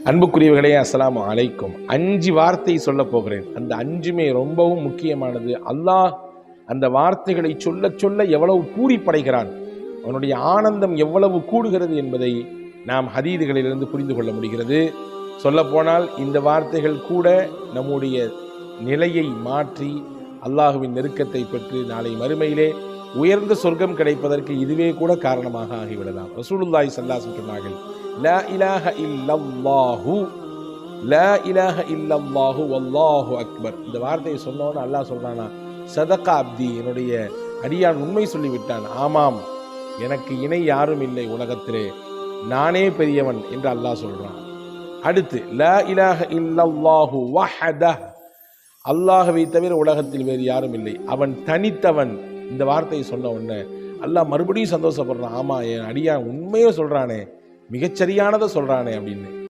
அன்புக்குரியவர்களே, அஸ்ஸலாமு அலைக்கும். 5 வார்த்தை சொல்ல போகிறேன். அந்த 5மே ரொம்பவும் முக்கியமானது. அல்லாஹ் அந்த வார்த்தைகளை சொல்ல சொல்ல எவ்வளவு பூரிப்படைகிறான், அவனுடைய ஆனந்தம் எவ்வளவு கூடுகிறது என்பதை நாம் ஹதீதுகளிலிருந்து புரிந்து கொள்ள முடிகிறது. சொல்ல போனால் இந்த வார்த்தைகள் கூட நம்முடைய நிலையை மாற்றி அல்லாஹுவின் நெருக்கத்தை பெற்று நாளை மறுமையிலே உயர்ந்த சொர்க்கம் கிடைப்பதற்கு இதுவே கூட காரணமாக ஆகிவிடலாம். ரசூலுல்லாஹி ஸல்லல்லாஹு அலைஹி வஸல்லம் சொன்னார்கள், லா இலாஹ இல்லல்லாஹு, லா இலாஹ இல்லல்லாஹு வல்லாஹு அக்பர். இந்த வார்த்தையை சொன்னோன்னு அல்லாஹ் சொல்றானா, சதகா அப்தி, என்னுடைய அடியான் உண்மை சொல்லிவிட்டான், ஆமாம் எனக்கு இணை யாரும் இல்லை உலகத்திலே, நானே பெரியவன் என்று அல்லாஹ் சொல்றான். அடுத்து லா இலாஹ இல்லல்லாஹு வஹதஹ், அல்லாஹ்வை தவிர உலகத்தில் வேறு யாரும் இல்லை, அவன் தனித்தவன். இந்த வார்த்தையை சொன்ன உடனே அல்லாஹ் மறுபடியும் சந்தோஷப்படுறான், ஆமா என் அடியான் உண்மையை சொல்றானே, மிகச்சரியானதை சொல்றானே அப்படின்னு.